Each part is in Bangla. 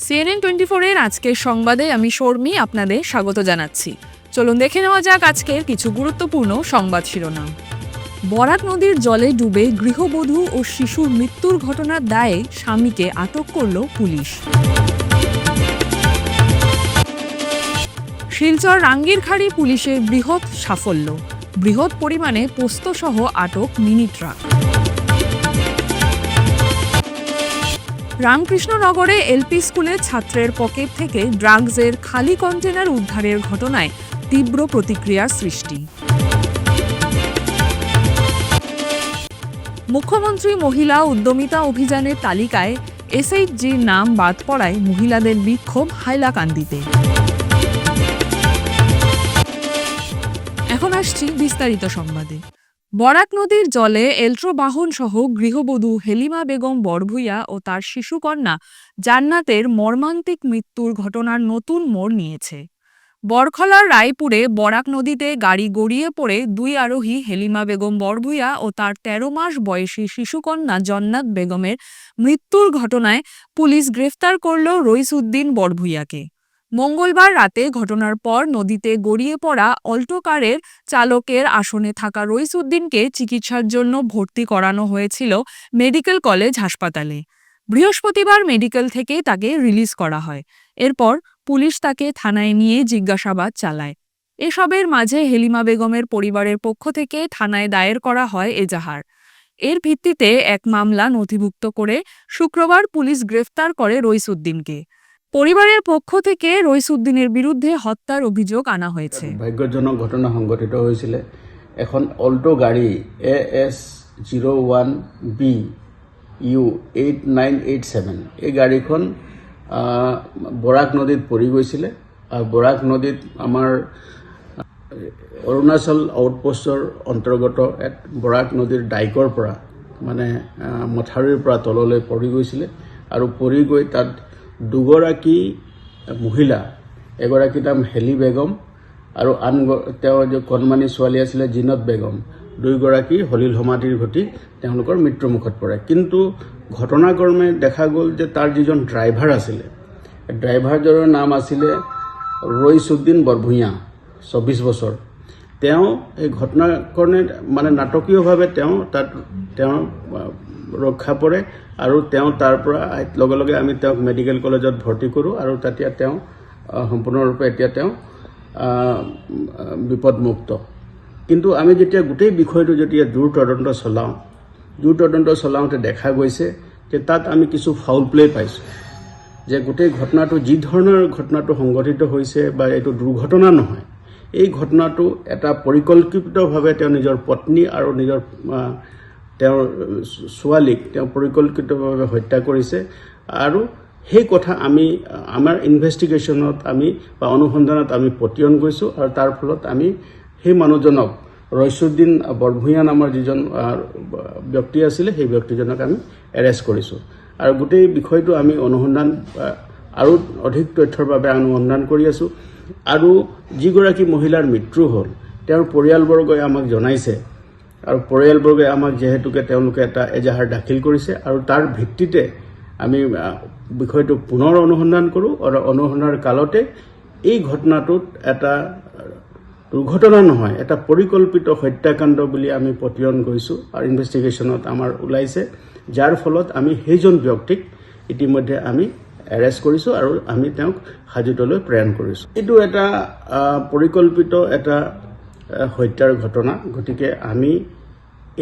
CNN 24-এর আজকের সংবাদে আমি শর্মি আপনাদের স্বাগত জানাচ্ছি। চলুন দেখে নেওয়া যাক আজকের কিছু গুরুত্বপূর্ণ সংবাদ শিরোনাম। বরাক নদীর জলে ডুবে গৃহবধূ ও শিশুর মৃত্যুর ঘটনার দায়ে স্বামীকে আটক করল পুলিশ। শিলচর রাঙ্গিরখাড়ি পুলিশের বৃহৎ সাফল্য, বৃহৎ পরিমাণে পোস্তসহ আটক মিনি ট্রাক। রামকৃষ্ণনগরে এলপি স্কুলের ছাত্রের পকেট থেকে ড্রাগসের খালি কন্টেনার উদ্ধারের ঘটনায় তীব্র প্রতিক্রিয়ার সৃষ্টি। মুখ্যমন্ত্রী মহিলা উদ্যমিতা অভিযানের তালিকায় এসএইচজির নাম বাদ পড়ায় মহিলাদের বিক্ষোভ হাইলাকান্দিতে। এখন আসছি বিস্তারিত সংবাদে। বরাক নদীর জলে এল্ট্রো বাহন সহ গৃহবধূ হেলিমা বেগম বড়ভূইয়া ও তার শিশুকন্যা জান্নাতের মর্মান্তিক মৃত্যুর ঘটনার নতুন মোড় নিয়েছে। বরখলার রায়পুরে বরাক নদীতে গাড়ি গড়িয়ে পড়ে দুই আরোহী হেলিমা বেগম বড়ভূইয়া ও তার ১৩ মাস বয়সী শিশুকন্যা জান্নাত বেগমের মৃত্যুর ঘটনায় পুলিশ গ্রেফতার করল রইসউদ্দিন বড়ভূইয়াকে। মঙ্গলবার রাতে ঘটনার পর নদীতে গড়িয়ে পড়া অল্টো কারের চালকের আসনে থাকা রইসউদ্দিনকে চিকিৎসার জন্য ভর্তি করানো হয়েছিল মেডিকেল কলেজ হাসপাতালে। বৃহস্পতিবার মেডিকেল থেকে তাকে রিলিজ করা হয়। এরপর পুলিশ তাকে থানায় নিয়ে জিজ্ঞাসাবাদ চালায়। এসবের মাঝে হেলিমা বেগমের পরিবারের পক্ষ থেকে থানায় দায়ের করা হয় এজাহার। এর ভিত্তিতে এক মামলা নথিভুক্ত করে শুক্রবার পুলিশ গ্রেফতার করে রইসউদ্দিনকে। পরিবারের পক্ষ থেকে রইসউদ্দিনের বিরুদ্ধে হত্যার অভিযোগ আনা হয়েছে। ভাগ্যজনক ঘটনা সংঘটিত হয়েছিল। এখন অল্টো গাড়ী AS01BU8987 এই গাড়ীখন বৰাক নদীত পৰি গৈছিলে আৰু বৰাক নদীত আমাৰ অৰুণাচল আউটপোষ্টৰ অন্তৰ্গত বৰাক নদীৰ ডাইকৰ পৰা মানে মথাউৰিৰ পৰা তললৈ পৰি গৈছিলে আৰু পৰি গৈ তাত দুগৰাকী মহিলা, এগৰাকী নাম হেলি বেগম আৰু আন তেওঁৰ যে কণমানি ছোৱালী আছিলে জিনত বেগম, দুয়োগৰাকী হলিল সমাধিৰ ঘটি তেওঁলোকৰ মৃত্যুমুখত পৰে। কিন্তু ঘটনাক্ৰমে দেখা গ'ল যে তাৰ যিজন ড্ৰাইভাৰ আছিলে, ড্ৰাইভাৰজনৰ নাম আছিলে ৰইসউদ্দিন বৰভূঞা, 24 বছৰ। তেওঁ এই ঘটনাক্ৰমে মানে নাটকীয়ভাৱে তেওঁ ৰক্ষা পৰে আৰু তেওঁ তাৰ পৰা লগে লগে আমি তেওঁক মেডিকেল কলেজত ভৰ্তি কৰোঁ আৰু তেতিয়া তেওঁ সম্পূৰ্ণৰূপে এতিয়া তেওঁ বিপদমুক্ত। কিন্তু আমি যেতিয়া গোটেই বিষয়টো যেতিয়া দূৰ তদন্ত চলাওঁতে দেখা গৈছে যে তাত আমি কিছু ফাউল প্লে পাইছোঁ। যে গোটেই ঘটনাটো যি ধৰণৰ ঘটনাটো সংঘটিত হৈছে বা এইটো দুৰ্ঘটনা নহয়, এই ঘটনাটো এটা পৰিকল্পিতভাৱে তেওঁ নিজৰ পত্নী আৰু নিজৰ তেওঁৰ ছোৱালীক তেওঁ পৰিকল্পিতভাৱে হত্যা কৰিছে। আৰু সেই কথা আমি আমাৰ ইনভেষ্টিগেশ্যনত আমি বা অনুসন্ধানত আমি পতিয়ন গৈছোঁ আৰু তাৰ ফলত আমি সেই মানুহজনক ৰইসউদ্দিন বৰভূঞা নামৰ যিজন ব্যক্তি আছিলে সেই ব্যক্তিজনক আমি এৰেষ্ট কৰিছোঁ। আৰু গোটেই বিষয়টো আমি অনুসন্ধান আৰু অধিক তথ্যৰ বাবে অনুসন্ধান কৰি আছোঁ। আৰু যিগৰাকী মহিলাৰ মৃত্যু হ'ল তেওঁৰ পৰিয়ালবৰ্গই আমাক জনাইছে আৰু পৰিয়ালবৰ্গে আমাক যিহেতুকে তেওঁলোকে এটা এজাহাৰ দাখিল কৰিছে আৰু তাৰ ভিত্তিতে আমি বিষয়টো পুনৰ অনুসন্ধান কৰোঁ আৰু অনুসন্ধানৰ কালতে এই ঘটনাটোত এটা দুৰ্ঘটনা নহয়, এটা পৰিকল্পিত হত্যাকাণ্ড বুলি আমি পতিয়ন গৈছোঁ আৰু ইনভেষ্টিগেশ্যনত আমাৰ ওলাইছে, যাৰ ফলত আমি সেইজন ব্যক্তিক ইতিমধ্যে আমি এৰেষ্ট কৰিছোঁ আৰু আমি তেওঁক হাজোতলৈ প্ৰেৰণ কৰিছোঁ। এইটো এটা পৰিকল্পিত এটা হত্যাৰ ঘটনা, গতিকে আমি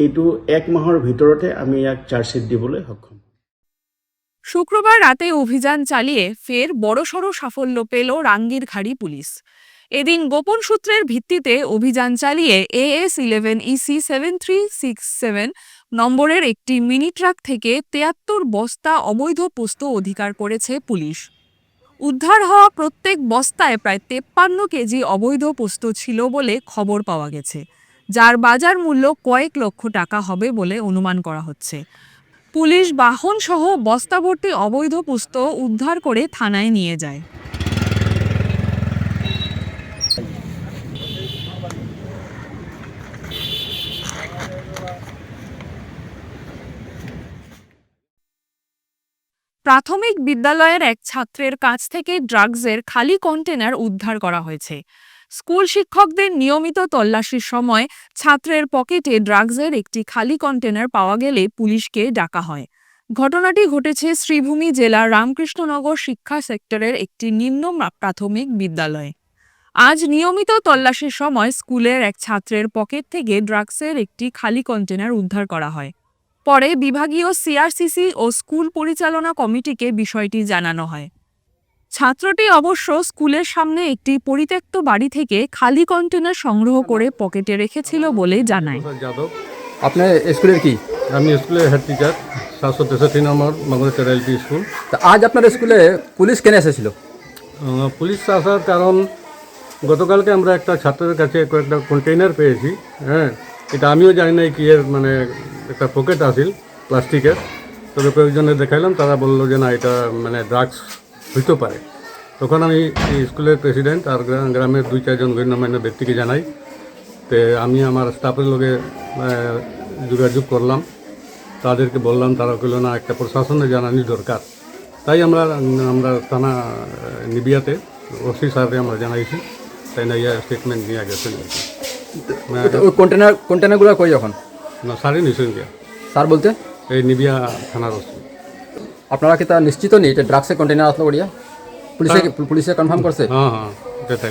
এইটো 1 মাহৰ ভিতৰতে আমি ইয়াক চাৰ্জশ্বিট দিবলৈ সক্ষম। শুক্রবার রাতে অভিযান চালিয়ে ফের বড়সড় সাফল্য পেল রাঙ্গিরখাড়ি পুলিশ। এদিন গোপন সূত্রের ভিত্তিতে অভিযান চালিয়ে AS11EC7367 নম্বরের একটি মিনি ট্রাক থেকে 73 বস্তা অবৈধ পোস্ত অধিকার করেছে পুলিশ। উদ্ধার হওয়া প্রত্যেক বস্তায় প্রায় 53 কেজি অবৈধ পোস্ত ছিল বলে খবর পাওয়া গেছে, যার বাজার মূল্য কয়েক লক্ষ টাকা হবে বলে অনুমান করা হচ্ছে। পুলিশ বাহন সহ বস্তা ভর্তি অবৈধ পোস্ত উদ্ধার করে থানায় নিয়ে যায়। প্রাথমিক বিদ্যালয়ের এক ছাত্রের কাছ থেকে ড্রাগসের খালি কন্টেনার উদ্ধার করা হয়েছে। স্কুল শিক্ষকদের নিয়মিত তল্লাশির সময় ছাত্রের পকেটে ড্রাগসের একটি খালি কন্টেনার পাওয়া গেলে পুলিশকে ডাকা হয়। ঘটনাটি ঘটেছে শ্রীভূমি জেলার রামকৃষ্ণনগর শিক্ষা সেক্টরের একটি নিম্ন প্রাথমিক বিদ্যালয়ে। আজ নিয়মিত তল্লাশির সময় স্কুলের এক ছাত্রের পকেট থেকে ড্রাগসের একটি খালি কন্টেনার উদ্ধার করা হয়। পরে বিভাগীয় সিআরসিসি ও স্কুল পরিচালনা কমিটিকে বিষয়টি জানানো হয়। ছাত্রটি অবশ্য স্কুলের সামনে একটি পরিত্যক্ত বাড়ি থেকে খালি কন্টেনার সংগ্রহ করে পকেটে রেখেছিল বলে জানায়। যাদব, আপনার স্কুলের কি? আমি স্কুলের হেড টিচার, 763 নম্বর মাগুরেচর এলপি স্কুল। তা আজ আপনার স্কুলে পুলিশ কেন এসেছিল? পুলিশ আসার কারণ গতকালকে আমরা একটা ছাত্রের কাছে কয়েকটা কন্টেইনার পেয়েছি। হ্যাঁ, এটা আমিও জানি না কি এর মানে একটা পকেট আসিল প্লাস্টিকের, তবে কয়েকজনে দেখাইলাম, তারা বললো যে না এটা মানে ড্রাগস হইতে পারে। তখন আমি স্কুলের প্রেসিডেন্ট আর গ্রামের 2-4 জন গণ্যমান্য ব্যক্তিকে জানাই। তো আমি আমার স্টাফের লগে যোগাযোগ করলাম, তাদেরকে বললাম, তারা কইল না একটা প্রশাসনে জানানি দরকার। তাই আমরা থানা নিবিয়াতে ওসি স্যারকে আমরা জানাইছি, তাই না ইয়া স্টেটমেন্ট নিয়ে গেছেন। ওই কন্টেনারগুলো কই এখন? না স্যারই নিশ্চয় গিয়া, স্যার বলতে এই নিবিয়া থানার ওসি। আপনারা কি তা নিশ্চিত নেই এটা ড্রাগসের কন্টেনার আসলো করিয়া? পুলিশে কনফার্ম করছে? হ্যাঁ, এটা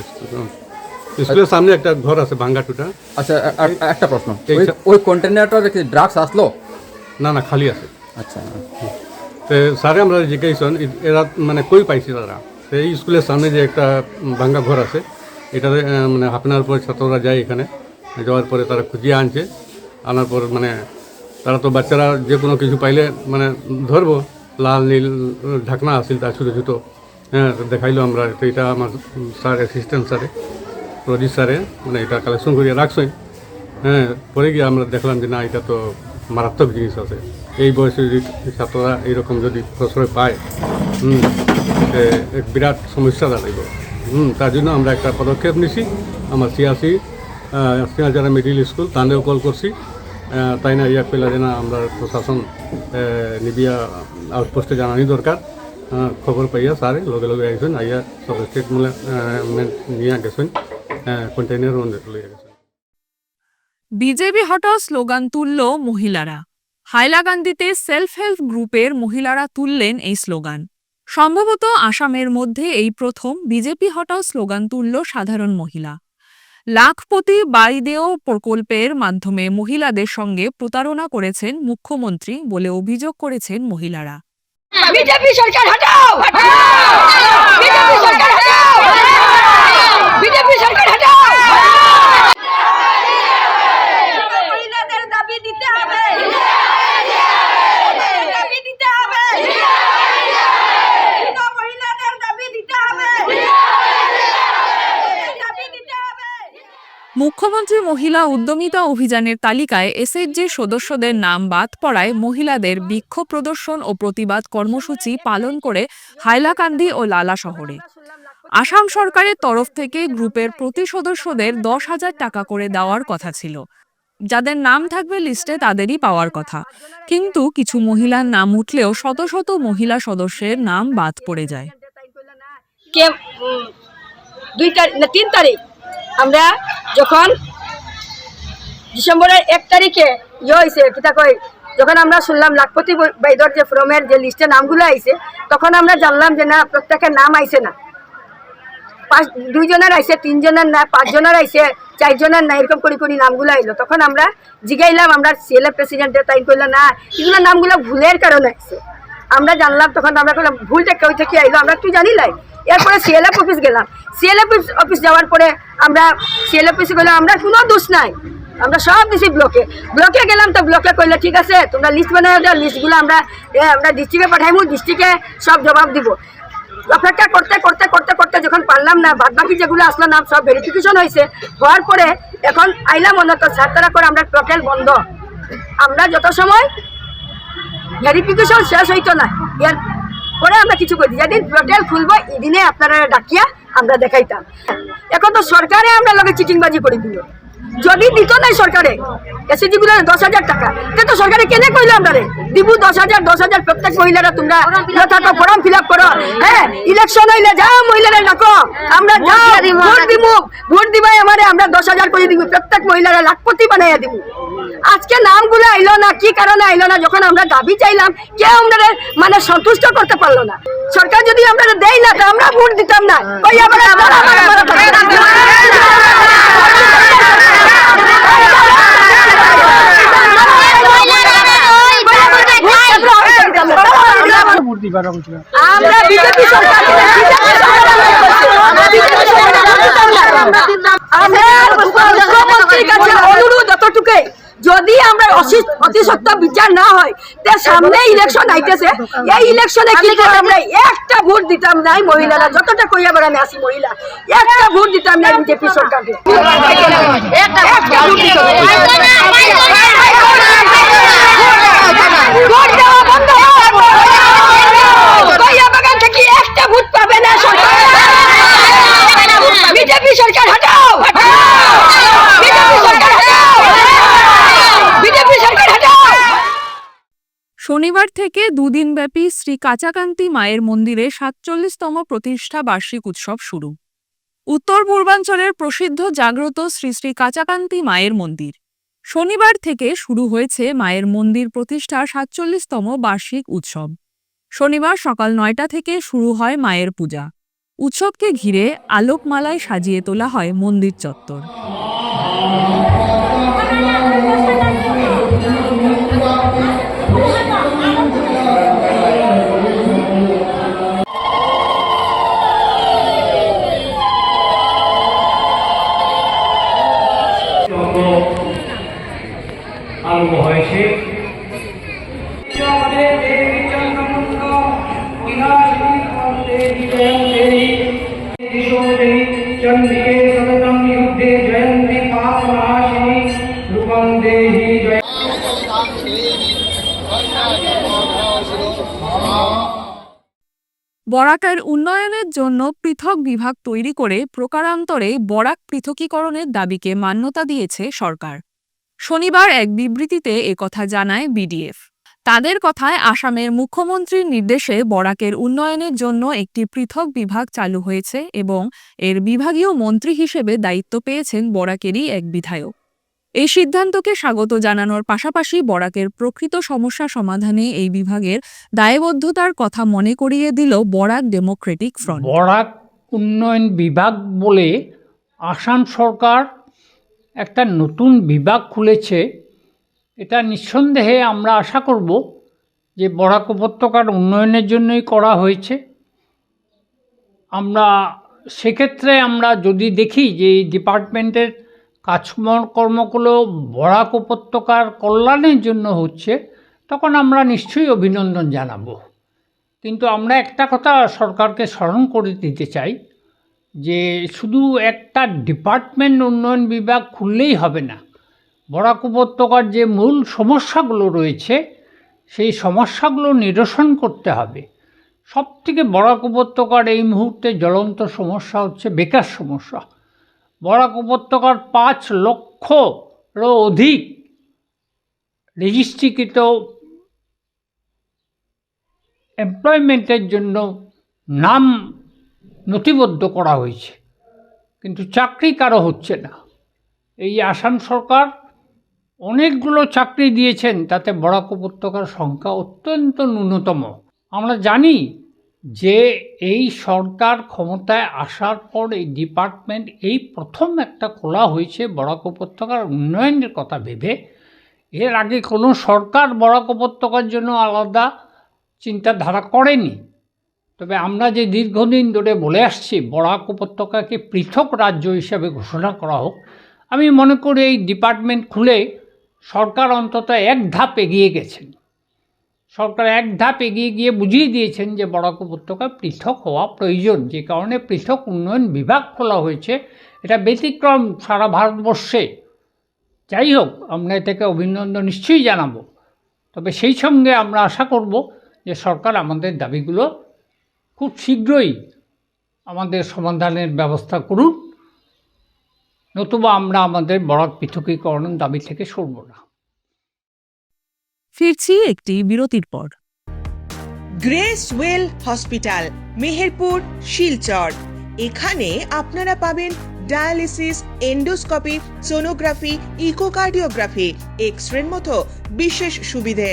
স্কুলের সামনে একটা ঘর আছে ভাঙ্গা টুটা। আচ্ছা, একটা প্রশ্ন, ওই কন্টেনারটার কি ড্রাগস আসলো? না খালি আছে। আচ্ছা, তো স্যারে আমরা জিজ্ঞাসন এরা মানে কই পাইছে তারা। তো এই স্কুলের সামনে যে একটা ভাঙ্গা ঘর আছে, এটাতে মানে হাফ অ্যান আওয়ার পরে ছাত্ররা যায়, এখানে যাওয়ার পরে তারা খুঁজিয়ে আনার পর মানে তারা তো বাচ্চারা যে কোনো কিছু পাইলে মানে ধরবো, লাল নীল ঢাকনা আসিল তার ছোটো ছোটো। হ্যাঁ, দেখাইলো আমরা, তো এটা আমার স্যার অ্যাসিস্ট্যান্ট স্যারে রজিত স্যারে মানে এটা কালেকশন করিয়া রাখছই। হ্যাঁ, পরে গিয়ে আমরা দেখলাম যে না এটা তো মারাত্মক জিনিস আছে। এই বয়সে যদি ছাত্ররা এইরকম যদি প্রশ্রয় পায়, এক বিরাট সমস্যা দাঁড়াইব। তার জন্য আমরা একটা পদক্ষেপ নিছি। আমার সিআরসি যারা মিডিল স্কুল তাদেরও কল করছি, তাই না ইয়া পেলা যে না আমরা প্রশাসন নিবিয়া আউটপোস্টে জানানি দরকার। খবর পাইয়া স্যারে লগে লগে আইসেন, আইয়া সব স্টেটমেন্ট নিয়ে গেছেন, কন্টেইনার লইয়া গেছেন। বিজেপি হটাও স্লোগান তুলল মহিলারা। হাইলাকান্দিতে সেলফ হেল্প গ্রুপের মহিলারা তুললেন এই স্লোগান। সম্ভবত আসামের মধ্যে এই প্রথম বিজেপি হটাও স্লোগান তুলল সাধারণ মহিলা। লাখপতি বাড়িদেও প্রকল্পের মাধ্যমে মহিলাদের সঙ্গে প্রতারণা করেছেন মুখ্যমন্ত্রী বলে অভিযোগ করেছেন মহিলারা। বিজেপি সরকার হটাও, বিজেপি সরকার হটাও, বিজেপি সরকার হটাও। মহিলাদের দাবি দিতে হবে, দাবি দিতে হবে, মহিলাদের দাবি দিতে হবে, দাবি দিতে হবে। মুখ্যমন্ত্রী মহিলা উদ্যমিতা অভিযানের তালিকায় এসএইচজির সদস্যদের নাম বাদ পড়ায় মহিলাদের বিক্ষোভ প্রদর্শন ও প্রতিবাদ কর্মসূচি পালন করে হাইলাকান্দি ও লালা শহরে। আসাম সরকারের তরফ থেকে গ্রুপের প্রতি সদস্যদের 10,000 টাকা করে দেওয়ার কথা ছিল। যাদের নাম থাকবে লিস্টে তাদেরই পাওয়ার কথা, কিন্তু কিছু মহিলার নাম উঠলেও শত শত মহিলা সদস্যের নাম বাদ পড়ে যায়। 3 তারিখ আমরা যখন ডিসেম্বরের 1 তারিখে হয়েছে কিতা কই, যখন আমরা শুনলাম লাখপতি বাইদর যে ফ্রমের যে লিস্টে নামগুলো আইছে, তখন আমরা জানলাম যে না প্রত্যেকের নাম আইছে না, 2 জনের আইছে, 3 জনের না, 5 জনের আইছে, 4 জনের না, এরকম করে নামগুলো আইলো। তখন আমরা জিগাইলাম আমরা সিএলএ প্রেসিডেন্টের, তাই কইলো না এগুলো নামগুলো ভুলের কারণে আইছে। আমরা জানলাম, তখন আমরা কইলাম ভুলটা কই থেকে আইলো আমরা তুই জানিলাই। এরপরে সিএলএফ অফিস গেলাম, সিএলএফ অফিস যাওয়ার পরে আমরা সিএলএফ অফিসে গেলাম, আমরা কোনো দোষ নাই, আমরা সব দিছি ব্লকে গেলাম। তো ব্লকে কইলে ঠিক আছে তোমরা লিস্ট বানাও, লিস্টগুলো আমরা ডিস্ট্রিক্টে পাঠাইমু, ডিস্ট্রিক্টে সব জবাব দিব। অপেক্ষা করতে করতে করতে করতে যখন পারলাম না, বাদ বাকি যেগুলো আসলো নাম সব ভেরিফিকেশন হয়েছে, হওয়ার পরে এখন আইলাম অন্য ছাত্ররা করে আমরা টোটাল বন্ধ। আমরা যত সময় ভেরিফিকেশন শেষ হইতো না, এর পরে আমরা কিছু করি, যেদিন টোটাল খুলবো এদিনে আপনারা ডাকিয়া আমরা দেখাইতাম। এখন তো সরকারে আমরা লগে চিটিংবাজি করে দিল, যদি দিত নাই সরকারে এসএসজি গুলো 10,000 টাকা, তো সরকারে কেনে কইলো আমরা রে দিব 10,000 প্রত্যেক মহিলারা তোমরা যথাযথ ফর্ম ফিল আপ করো। হ্যাঁ, ইলেকশন হইলে যা মহিলারা ডাকো, আমরা যা ভোট দিব, ভোট দিবাই আমারে আমরা 10,000 করে দিব, প্রত্যেক মহিলারা লাখপতি বানাইয়া দিব। আজকে নামগুলো আইলো না, কি কারণে আইলো না? যখন আমরা দাবি চাইলাম কেউ আমাদের মানে সন্তুষ্ট করতে পারলো না। সরকার যদি আমরা দেয় না তো আমরা ভোট দিতাম না। ওই আবার আমরা বিজেপি সরকার মুখ্যমন্ত্রীর কাছে অনুরোধ যতটুকু, যদি আমরা অতিসত্ত্ব বিচার না হয় তার সামনে ইলেকশন আইতেছে, এই ইলেকশনে কিন্তু আমরা একটা ভোট দিতাম নাই মহিলারা, যতটা কইয়া বেড়ানে আসি মহিলা, একটা ভোট দিতাম না বিজেপি সরকারকে। ভোট দেওয়া বন্ধ একটা ভোট পাবে না সরকার। বিজেপি সরকার হটাও, বিজেপি সরকার হটাও, বিজেপি সরকার হটাও। শনিবার থেকে দুদিনব্যাপী শ্রী কাচাকান্তি মায়ের মন্দিরে ৪৭তম প্রতিষ্ঠা বার্ষিক উৎসব শুরু। উত্তর পূর্বাঞ্চলের প্রসিদ্ধ জাগ্রত শ্রী শ্রী কাচাকান্তি মায়ের মন্দির। শনিবার থেকে শুরু হয়েছে মায়ের মন্দির প্রতিষ্ঠার ৪৭তম বার্ষিক উৎসব। শনিবার সকাল ৯টা থেকে শুরু হয় মায়ের পূজা। উৎসবকে ঘিরে আলোকমালায় সাজিয়ে তোলা হয় মন্দির চত্বর। আরম্ভ হয়েছে। চন্দ্রিকে সততম যুদ্ধে জয়ন্তী পাপনাশিনী রূপং দেহি জয়। বরাকের উন্নয়নের জন্য পৃথক বিভাগ তৈরি করে প্রকারান্তরে বরাক পৃথকীকরণের দাবিকে মান্যতা দিয়েছে সরকার। শনিবার এক বিবৃতিতে একথা জানায় বিডিএফ। তাদের কথায় আসামের মুখ্যমন্ত্রীর নির্দেশে বরাকের উন্নয়নের জন্য একটি পৃথক বিভাগ চালু হয়েছে এবং এর বিভাগীয় মন্ত্রী হিসেবে দায়িত্ব পেয়েছেন বরাকেরই এক বিধায়ক। এই সিদ্ধান্তকে স্বাগত জানানোর পাশাপাশি বরাকের প্রকৃত সমস্যা সমাধানে এই বিভাগের দায়বদ্ধতার কথা মনে করিয়ে দিল বরাক ডেমোক্রেটিক ফ্রন্ট। বরাক উন্নয়ন বিভাগ বলে আসাম সরকার একটা নতুন বিভাগ খুলেছে। এটা নিঃসন্দেহে আমরা আশা করব যে বরাক উপত্যকার উন্নয়নের জন্যই করা হয়েছে। আমরা সেক্ষেত্রে আমরা যদি দেখি যে এই ডিপার্টমেন্টের কাজকর্মগুলো বরাক উপত্যকার কল্যাণের জন্য হচ্ছে, তখন আমরা নিশ্চয়ই অভিনন্দন জানাবো। কিন্তু আমরা একটা কথা সরকারকে স্মরণ করে দিতে চাই যে শুধু একটা ডিপার্টমেন্ট উন্নয়ন বিভাগ খুললেই হবে না। বরাক উপত্যকার যে মূল সমস্যাগুলো রয়েছে সেই সমস্যাগুলো নিরসন করতে হবে। সবথেকে বরাক উপত্যকার এই মুহূর্তে জ্বলন্ত সমস্যা হচ্ছে বেকার সমস্যা। বরাক উপত্যকার ৫ লক্ষরও অধিক রেজিস্ট্রিকৃত এমপ্লয়মেন্টের জন্য নাম নথিবদ্ধ করা হয়েছে, কিন্তু চাকরি কারো হচ্ছে না। এই আসাম সরকার অনেকগুলো চাকরি দিয়েছেন, তাতে বরাক উপত্যকার সংখ্যা অত্যন্ত ন্যূনতম। আমরা জানি যে এই সরকার ক্ষমতায় আসার পর এই ডিপার্টমেন্ট এই প্রথম একটা খোলা হয়েছে বরাক উপত্যকার উন্নয়নের কথা ভেবে। এর আগে কোনো সরকার বরাক উপত্যকার জন্য আলাদা চিন্তাধারা করেনি। তবে আমরা যে দীর্ঘদিন ধরে বলে আসছি বরাক উপত্যকাকে পৃথক রাজ্য হিসাবে ঘোষণা করা হোক, আমি মনে করি এই ডিপার্টমেন্ট খুলে সরকার অন্তত এক ধাপ এগিয়ে গেছেন। সরকার এক ধাপ এগিয়ে গিয়ে বুঝিয়ে দিয়েছেন যে বরাক উপত্যকা পৃথক হওয়া প্রয়োজন, যে কারণে পৃথক উন্নয়ন বিভাগ খোলা হয়েছে। এটা ব্যতিক্রম সারা ভারতবর্ষে। যাই হোক, আমরা এটাকে অভিনন্দন নিশ্চয়ই জানাবো। তবে সেই সঙ্গে আমরা আশা করব যে সরকার আমাদের দাবিগুলো খুব শীঘ্রই আমাদের সমাধানের ব্যবস্থা করুন। নতুবা আমরা আমাদের বরাক পৃথকীকরণের দাবি থেকে সরব না। ফিরছি একটি বিরতির পর। Grace well hospital, Meherpur, Silchar. এখানে আপনারা পাবেন ডায়ালিসিস, এন্ডোস্কোপি, সোনোগ্রাফি, ইকোকার্ডিওগ্রাফি, এক্সরের মতো বিশেষ সুবিধে।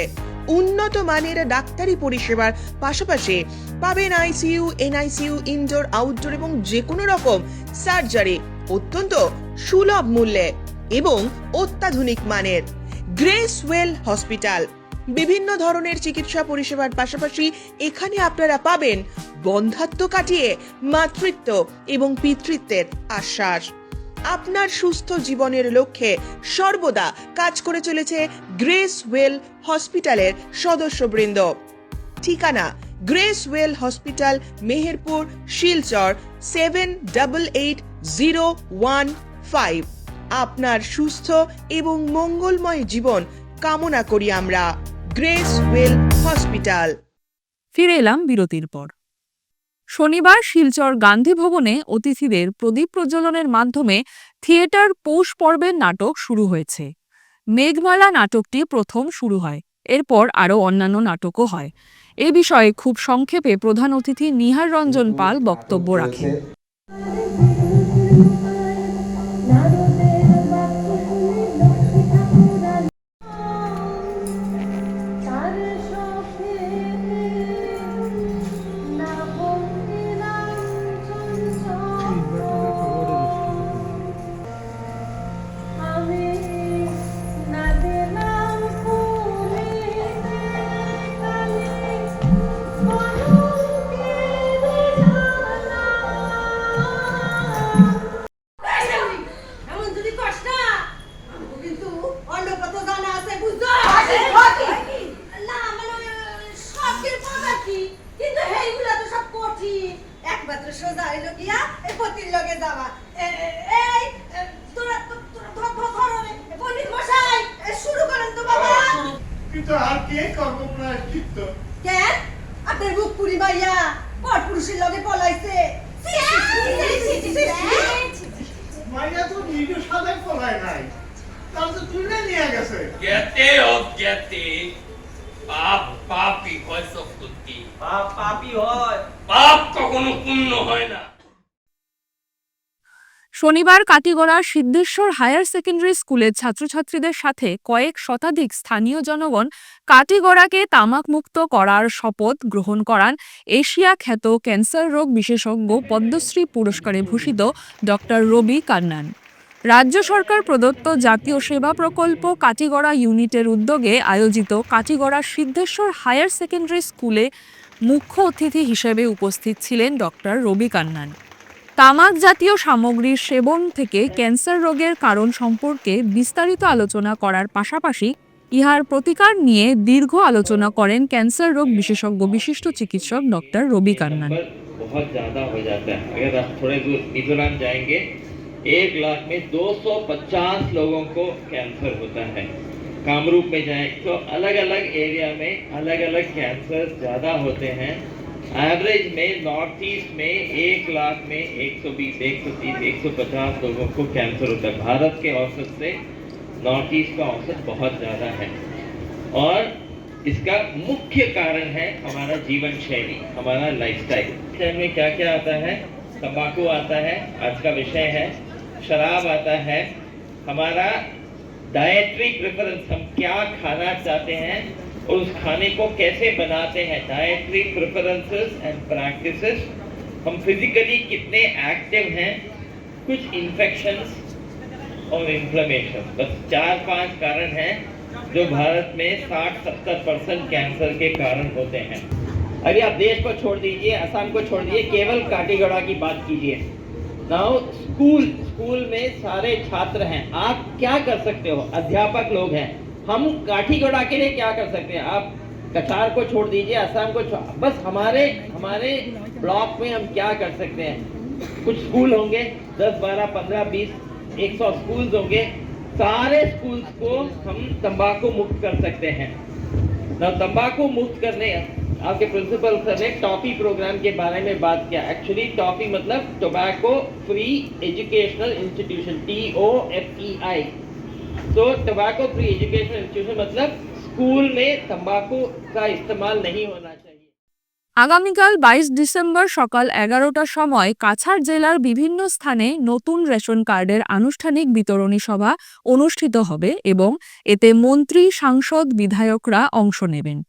উন্নত মানের ডাক্তারি পরিষেবার পাশাপাশি পাবেন আইসিইউ, এনআইসিইউ, ইনডোর, আউটডোর এবং যে কোনো রকম সার্জারি অত্যন্ত সুলভ মূল্যে এবং অত্যাধুনিক মানের। গ্রেস ওয়েল হসপিটাল বিভিন্ন ধরনের চিকিৎসা পরিষেবার পাশাপাশি এখানে আপনারা পাবেন বন্ধ্যাত্ব কাটিয়ে মাতৃত্ব এবং পিতৃত্বের আশ্বাস। আপনার সুস্থ জীবনের লক্ষ্যে সর্বদা কাজ করে চলেছে গ্রেস ওয়েল হসপিটালের সদস্যবৃন্দ। ঠিকানা grace well hospital, Meherpur, Silchar 788015। আপনার সুস্থ এবং মঙ্গলময় জীবন কামনা করি আমরা। Grace well hospital. ফিরে এলাম বিরতির পর। শনিবার শিলচর গান্ধী ভবনে অতিথিদের প্রদীপ প্রজ্বলনের মাধ্যমে থিয়েটার পৌষ পর্বের নাটক শুরু হয়েছে। মেঘমালা নাটকটি প্রথম শুরু হয়, এরপর আরও অন্যান্য নাটকও হয়। এ বিষয়ে খুব সংক্ষেপে প্রধান অতিথি নিহার রঞ্জন পাল বক্তব্য রাখেন। আপনার বুক পুরি মাইয়া পর পুরুষের লগে পলাইছে। মাইয়া তো নিজে সাথে পলায় নাই, তার তো তুলে নিয়ে গেছে। গেতে ও গেতে পাপ পাপই হয় সব করতে। পাপ পাপই হয়, পাপ কখনো পুণ্য হয় না। শনিবার কাটিগড়ার সিদ্ধেশ্বর হায়ার সেকেন্ডারি স্কুলের ছাত্রছাত্রীদের সাথে কয়েক শতাধিক স্থানীয় জনগণ কাটিগড়াকে তামাকমুক্ত করার শপথ গ্রহণ করান এশিয়া খ্যাত ক্যান্সার রোগ বিশেষজ্ঞ পদ্মশ্রী পুরস্কারে ভূষিত ডক্টর রবি কান্নান। রাজ্য সরকার প্রদত্ত জাতীয় সেবা প্রকল্প কাটিগড়া ইউনিটের উদ্যোগে আয়োজিত কাটিগড়ার সিদ্ধেশ্বর হায়ার সেকেন্ডারি স্কুলে মুখ্য অতিথি হিসেবে উপস্থিত ছিলেন ডক্টর রবি কান্নান। তামাক জাতীয় সামগ্রীর সেবন থেকে ক্যান্সার রোগের কারণ সম্পর্কে বিস্তারিত আলোচনা করার পাশাপাশি ইহার প্রতিকার নিয়ে দীর্ঘ আলোচনা করেন ক্যান্সার রোগ বিশেষজ্ঞ বিশিষ্ট চিকিৎসক ডক্টর রবি কান্নান। बहुत ज्यादा हो जाता है। अगर आप थोड़े दूर मिजोरम जाएंगे 1 लाख में 250 लोगों को कैंसर होता है। कामरूप में जाए तो अलग अलग एरिया में अलग अलग कैंसर ज्यादा होते हैं। एवरेज में नॉर्थ ईस्ट में 1 लाख में 120, 130, 150 लोगों को कैंसर होता है। भारत के औसत से नॉर्थ ईस्ट का औसत बहुत ज़्यादा है और इसका मुख्य कारण है हमारा जीवन शैली, हमारा लाइफस्टाइल। में क्या क्या आता है? तंबाकू आता है, आज का विषय है। शराब आता है। हमारा डाइटरी प्रेफरेंस, हम क्या खाना चाहते हैं और उस खाने को कैसे बनाते हैं। Dietary preferences and practices. हम फिजिकली कितने एक्टिव हैं। कुछ इन्फेक्शंस और इन्फ्लेमेशन, बस 4-5 कारण हैं जो भारत में 60-70% कैंसर के कारण होते हैं। अभी आप देश को छोड़ दीजिए, असम को छोड़ दीजिए, केवल काटीगढ़ा की बात कीजिए। नाउ स्कूल में सारे छात्र हैं, आप क्या कर सकते हो? अध्यापक लोग हैं, हम काठीगढ़ा के लिए क्या कर सकते हैं? आप कछार को छोड़ दीजिए, असम को बस हमारे ब्लॉक में हम क्या कर सकते हैं? कुछ स्कूल होंगे, 10, 12, 15, 20, 100 स्कूल्स होंगे। सारे स्कूल्स को हम तंबाकू मुक्त कर सकते हैं ना। तंबाकू मुक्त करने आपके प्रिंसिपल सर ने टॉफी प्रोग्राम के बारे में बात किया। एक्चुअली टॉफी मतलब tobacco free educational institution, TOFEI। तो टोबैको फ्री एजुकेशनल इंस्टीट्यूशन मतलब स्कूल में तंबाकू का इस्तेमाल नहीं होना चाहिए। আগামীকাল 22 ডিসেম্বর সকাল 11টার সময় কাছাড় জেলার বিভিন্ন স্থানে নতুন রেশন কার্ডের আনুষ্ঠানিক বিতরণী সভা অনুষ্ঠিত হবে এবং এতে মন্ত্রী, সাংসদ, বিধায়করা অংশ নেবেন।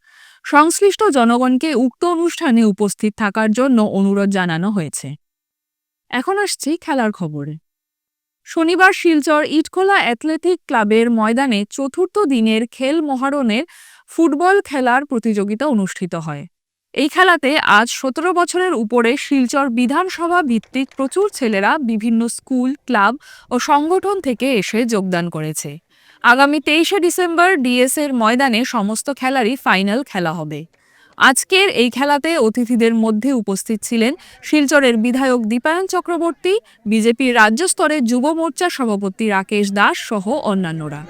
সংশ্লিষ্ট জনগণকে উক্ত অনুষ্ঠানে উপস্থিত থাকার জন্য অনুরোধ জানানো হয়েছে। এখন আসছি খেলার খবরে। শনিবার শিলচর ইটখোলা অ্যাথলেটিক ক্লাবের ময়দানে চতুর্থ দিনের খেল মহারণের ফুটবল খেলার প্রতিযোগিতা অনুষ্ঠিত হয়। এই খেলাতে আজ 17 বছরের উপরে শিলচর বিধানসভা ভিত্তিক প্রচুর ছেলেরা বিভিন্ন স্কুল, ক্লাব ও সংগঠন থেকে এসে যোগদান করেছে। আগামী 23শে ডিসেম্বর ডিএসের ময়দানে সমস্ত খেলারই ফাইনাল খেলা হবে। আজকের এই খেলাতে অতিথিদের মধ্যে উপস্থিত ছিলেন শিলচরের বিধায়ক দীপায়ন চক্রবর্তী, বিজেপির রাজ্য স্তরের যুব মোর্চার সভাপতি রাকেশ দাস সহ অন্যান্যরা।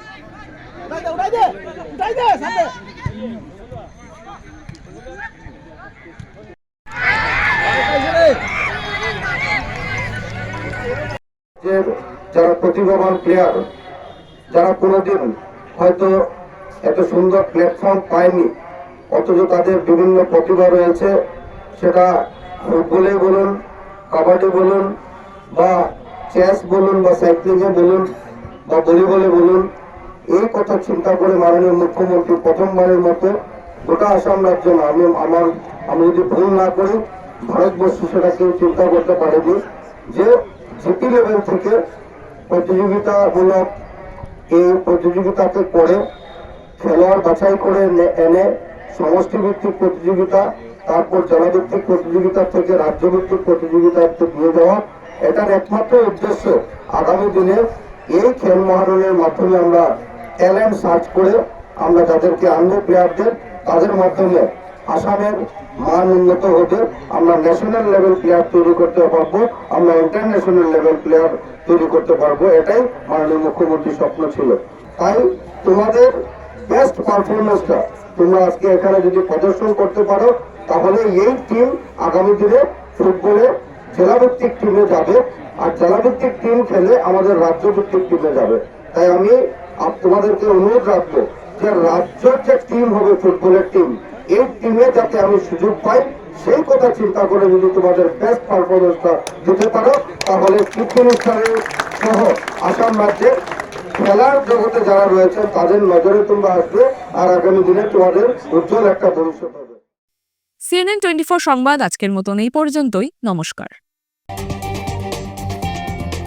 যারা প্রতিভাবান প্লেয়ার, যারা কোনোদিন হয়তো এত সুন্দর প্ল্যাটফর্ম পায়নি, অথচ তাদের বিভিন্ন প্রতিভা রয়েছে, সেটা ফুটবলে বলুন, কাবাডি বলুন, বা চেস বলুন, বা সাইক্লিংয়ে বলুন, বা ভলিবলে বলুন, এই কথা চিন্তা করে মাননীয় মুখ্যমন্ত্রী প্রথমবারের মতো গোটা আসাম রাজ্য না, আমি যদি ভুল না করি ভারতবর্ষ সেটা কেউ চিন্তা করতে পারেনি যে জিপি লেভেল থেকে প্রতিযোগিতামূলক এই প্রতিযোগিতাকে করে খেলোয়াড় বাছাই করে এনে সমষ্টিভিত্তিক প্রতিযোগিতা, তারপর জেলাভিত্তিক প্রতিযোগিতা থেকে রাজ্যভিত্তিক প্রতিযোগিতাতে নিয়ে যাওয়া, এটার একমাত্র উদ্দেশ্য আগামী দিনে এই খেল মহারণের মাধ্যমে আমরা ট্যালেন্ট সার্চ করে আমরা যাদেরকে আনবো প্লেয়ারদের, তাদের মাধ্যমে আসামের মান উন্নত হতে আমরা ন্যাশনাল লেভেল প্লেয়ার তৈরি করতে পারবো, আমরা ইন্টারন্যাশনাল লেভেল প্লেয়ার তৈরি করতে পারবো। এটাই মাননীয় মুখ্যমন্ত্রীর স্বপ্ন ছিল। তাই তোমাদের বেস্ট পারফরমেন্সটা তোমরা আজকে এখানে যদি প্রদর্শন করতে পারো, তাহলে এই টিম আগামী দিনে ফুটবলে জেলাভিত্তিক টিমে যাবে, আর জেলাভিত্তিক টিম খেলে আমাদের রাজ্যভিত্তিক টিমে যাবে। তাই আমি তোমাদেরকে অনুরোধ রাখবো যে রাজ্যের যে টিম হবে ফুটবলের টিম, এই টিমে যাতে আমি সুযোগ পাই, সেই কথা চিন্তা করে যদি তোমাদের বেস্ট পারফরমেন্সটা দিতে পারো, তাহলে চিফ মিনিস্টারের সহ আসাম রাজ্যের খেলার জগতে যারা রয়েছেন তাদের নজরে তোমরা আসবে, আর আগামী দিনে তোমাদের উজ্জ্বল একটা ভবিষ্যৎ হবে। CNN 24 সংবাদ আজকের মতন এই পর্যন্তই। নমস্কার।